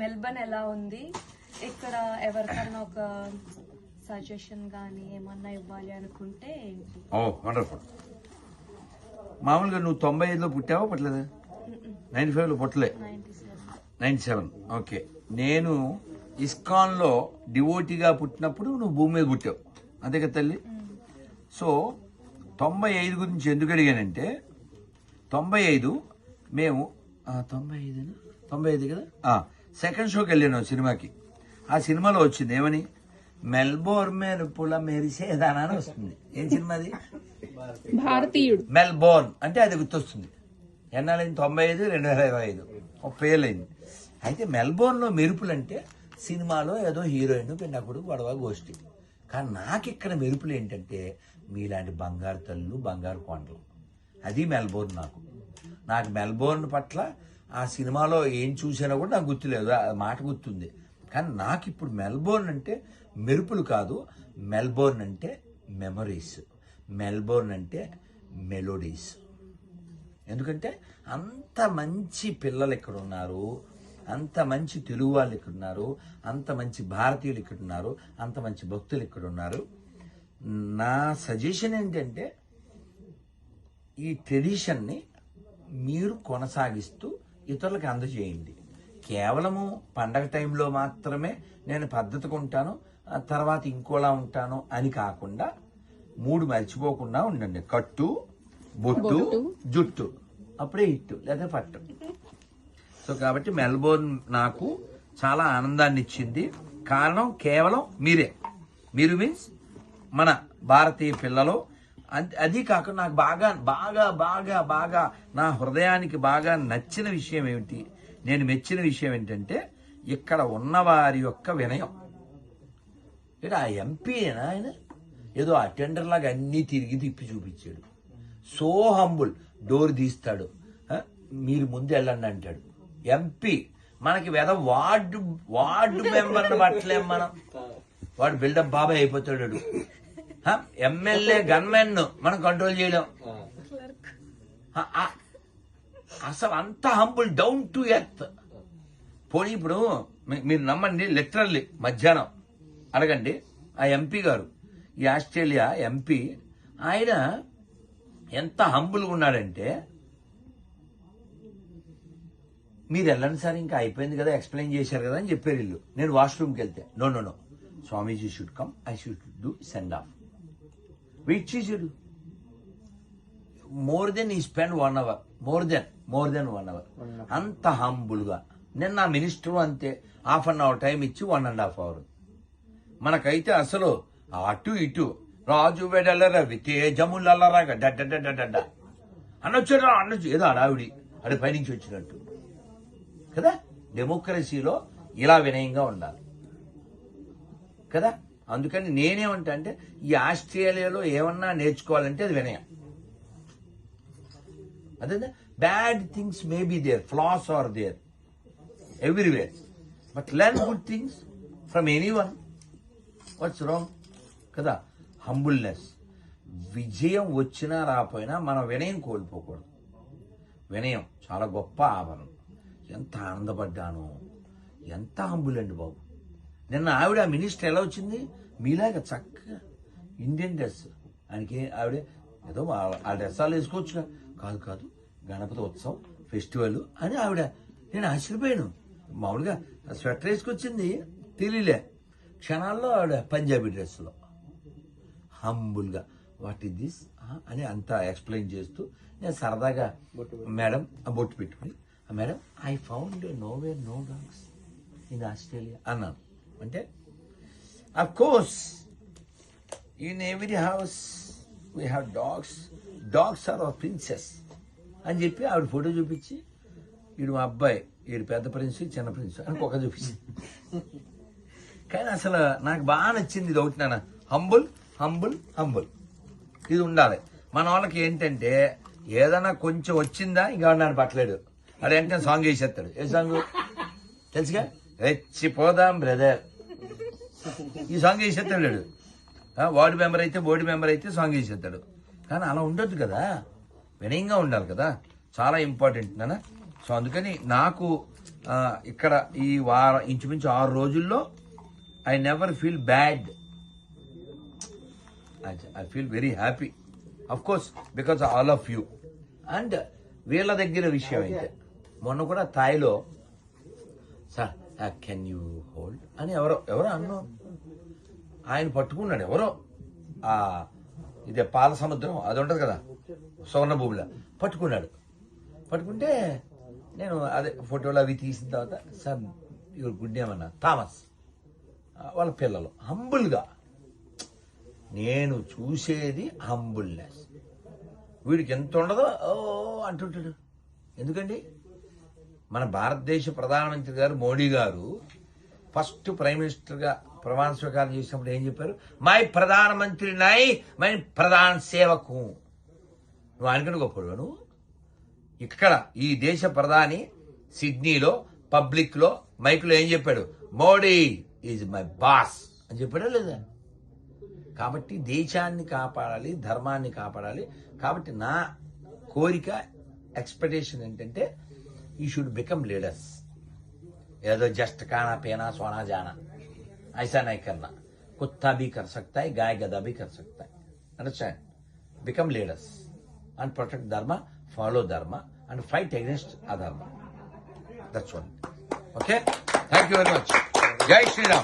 Melbourne ఎలా ఉంది, ఇక్కడ ఎవరికైనా ఒక సజెషన్ కానీ ఏమన్నా ఇవ్వాలి అనుకుంటే ఏంటి? ఓ వండర్ఫుల్. మామూలుగా నువ్వు 95లో పుట్టావా పుట్టలేదా? 95లో పుట్టలే, 97. ఓకే. నేను ఇస్కాన్లో డివోటీగా పుట్టినప్పుడు నువ్వు భూమి మీద పుట్టావు, అంతే కదా తల్లి? సో 95 గురించి ఎందుకు అడిగానంటే 95 మేము 95 కదా, సెకండ్ షోకి వెళ్ళాను సినిమాకి. ఆ సినిమాలో వచ్చింది ఏమని, మెల్బోర్న్ మెరుపుల మెరిసేదానా అని వస్తుంది. ఏం సినిమా అది? భారతీయుడు. మెల్బోర్న్ అంటే అది గుర్తొస్తుంది. ఎన్నాళ్ళైంది? 95, 2025 ఒక పేర్లైంది. అయితే మెల్బోర్న్లో మెరుపులు అంటే సినిమాలో ఏదో హీరోయిన్ పిన్నప్పుడు గొడవ గోష్ఠి. కానీ నాకు ఇక్కడ మెరుపులు ఏంటంటే మీలాంటి బంగారు తల్లు, బంగారు కొండలు. అది మెల్బోర్న్. నాకు మెల్బోర్న్ పట్ల ఆ సినిమాలో ఏం చూసినా కూడా నాకు గుర్తులేదు, ఆ మాట గుర్తుంది. కానీ నాకు ఇప్పుడు మెల్బోర్న్ అంటే మెరుపులు కాదు, మెల్బోర్న్ అంటే మెమరీస్, మెల్బోర్న్ అంటే మెలోడీస్. ఎందుకంటే అంత మంచి పిల్లలు ఇక్కడ ఉన్నారు, అంత మంచి తెలుగు వాళ్ళు ఇక్కడ ఉన్నారు, అంత మంచి భారతీయులు ఇక్కడ ఉన్నారు, అంత మంచి భక్తులు ఇక్కడ ఉన్నారు. నా సజెషన్ ఏంటంటే ఈ ట్రెడిషన్ని మీరు కొనసాగిస్తూ ఇతరులకు అందజేయండి. కేవలము పండగ టైంలో మాత్రమే నేను పద్ధతిగా ఉంటాను, తర్వాత ఇంకోలా ఉంటాను అని కాకుండా 3 మర్చిపోకుండా ఉండండి. కట్టు, బొట్టు, జుట్టు, అప్పుడే ఇట్టు లేదా పట్టు. సో కాబట్టి మెల్బోర్న్ నాకు చాలా ఆనందాన్ని ఇచ్చింది. కారణం కేవలం మీరే. మీరు మీన్స్ మన భారతీయ పిల్లలు. అది కాకుండా నాకు బాగా బాగా బాగా బాగా నా హృదయానికి బాగా నచ్చిన విషయం ఏమిటి, నేను మెచ్చిన విషయం ఏంటంటే ఇక్కడ ఉన్నవారి యొక్క వినయం. ఇక్కడ ఆ ఎంపీ ఆయన ఏదో అటెండర్ లాగా అన్నీ తిప్పి చూపించాడు. So humble. డోర్ తీస్తాడు, మీరు ముందు వెళ్ళండి అంటాడు. ఎంపీ మనకి వార్డు మెంబర్ని పట్టలేం మనం, వాడు బిల్డప్ బాబాయ్ అయిపోతాడు. ఎమ్మెల్యే గన్మెన్ మనం కంట్రోల్ చేయలేం. అసలు అంత హంబుల్, డౌన్ టు ఎర్త్. పోనీ ఇప్పుడు మీరు నమ్మండి, లిటరల్లీ మధ్యాహ్నం అడగండి ఆ ఎంపీ గారు, ఈ ఆస్ట్రేలియా ఎంపీ, ఆయన ఎంత హంబుల్గా ఉన్నాడంటే, మీరు వెళ్ళండి సార్ ఇంకా అయిపోయింది కదా, ఎక్స్ప్లెయిన్ చేశారు కదా అని చెప్పారు వీళ్ళు. నేను వాష్రూమ్కి వెళ్తే no Swamiji should come, I should do send off. Wait చేసాడు. మోర్ దెన్ ఈ spend 1 hour, more than 1 hour. అంత హంబుల్గా. నిన్న మినిస్టర్ అంతే, ½ an hour టైం ఇచ్చి 1.5 hour. మనకైతే అసలు అటు ఇటు రాజు వెడల రవి తేజములరగా డడ్డ అనొచ్చు ఏదో అడావిడి అది పైనుంచి వచ్చినట్టు కదా. డెమోక్రసీలో ఇలా వినయంగా ఉండాలి కదా. అందుకని నేనేమంటా అంటే ఈ ఆస్ట్రేలియాలో ఏమన్నా నేర్చుకోవాలంటే అది వినయం. అదే bad things may be there, flaws are there everywhere, but learn good things from anyone. What's wrong కదా. హంబుల్నెస్. విజయం వచ్చినా రాపోయినా మనం వినయం కోల్పోకూడదు. వినయం చాలా గొప్ప ఆభరణం. ఎంత ఆనందపడ్డాను, ఎంత హంబుల్ అండి బాబు. నిన్న ఆవిడ మినిస్టర్ ఎలా వచ్చింది, మీలాగా చక్కగా ఇండియన్ డ్రెస్. ఆయనకి ఆవిడ ఏదో ఆ డ్రెస్ వాళ్ళు వేసుకోవచ్చుగా, కాదు గణపతి ఉత్సవం ఫెస్టివల్ అని ఆవిడ. నేను ఆశ్చర్యపోయాను. మామూలుగా స్వెటర్ వేసుకొచ్చింది తెలియలే, క్షణాల్లో ఆవిడ పంజాబీ డ్రెస్లో హంబుల్గా వాట్ ఈస్ దిస్ అని అంతా ఎక్స్ప్లెయిన్ చేస్తూ, నేను సరదాగా మేడం బొట్టు పెట్టుకుని, madam I found nowhere no dogs in Australia అన్నాను. అంటే of course in every house we have dogs are our princess అని చెప్పి ఆవిడ ఫోటో చూపించి, వీడు మా అబ్బాయి, వీడు పెద్ద ప్రిన్స్, చిన్న ప్రిన్స్ అని ఒక చూపించింది. కానీ అసలు నాకు బాగా నచ్చింది ఇది ఒకటి నాన్న, హంబుల్ ఇది ఉండాలి. మన వాళ్ళకి ఏంటంటే ఏదైనా కొంచెం వచ్చిందా ఇంకా నన్ను పట్టలేడు, అది వెంటనే సాంగ్ వేసేస్తాడు. ఏ సాంగ్ తెలుసుగా, రెచ్చిపోదాం బ్రదర్, ఈ సాంగ్ వేసేస్తాడు. వార్డు మెంబర్ అయితే సాంగ్ వేసేస్తాడు. కానీ అలా ఉండొద్దు కదా, వినయంగా ఉండాలి కదా, చాలా ఇంపార్టెంట్ నాన్న. సో అందుకని నాకు ఇక్కడ ఈ వారం ఇంచుమించు 6 రోజుల్లో I never feel bad. I feel very happy, of course because all of you. And వీళ్ళ దగ్గర విషయం అయితే మొన్న కూడా థాయిలో సార్ కెన్ యూ హోల్డ్ అని ఎవరో అన్నా, ఆయన పట్టుకున్నాడు ఎవరో ఇదే పాల సముద్రం అది ఉంటుంది కదా సువర్ణ భూమిలో పట్టుకుంటే నేను అదే ఫోటోలు అవి తీసిన తర్వాత సార్ ఇవరు గుడ్ నేమ్ అన్న థామస్, వాళ్ళ పిల్లలు హంబుల్గా. నేను చూసేది హంబుల్నెస్. వీడికి ఎంత ఉండదో అంటుంటాడు. ఎందుకండి మన భారతదేశ ప్రధానమంత్రి గారు మోడీ గారు ఫస్ట్ ప్రైమ్ మినిస్టర్గా ప్రమాణ స్వీకారం చేసినప్పుడు ఏం చెప్పారు? మై ప్రధానమంత్రి నై మై ప్రధాన సేవకు. నువ్వు ఆయనకంటే గొప్పడు. నువ్వు ఇక్కడ ఈ దేశ ప్రధాని సిడ్నీలో పబ్లిక్లో మైక్లో ఏం చెప్పాడు? మోడీ ఈజ్ మై బాస్ అని చెప్పాడా లేదా? కాబట్టి దేశాన్ని కాపాడాలి, ధర్మాన్ని కాపాడాలి. కాబట్టి నా కోరిక ఎక్స్పెక్టేషన్ ఏంటంటే ఈ షుడ్ బికమ్ లీడర్స్. ఏదో జస్ట్ खाना पीना सोना जाना ऐसा नहीं करना. कुत्ता भी कर सकता है, गाय गधा भी कर सकता है. Understand? Become leaders and protect dharma, follow dharma and fight against adharma. That's one. Okay? Thank you very much. Jai Shri Ram.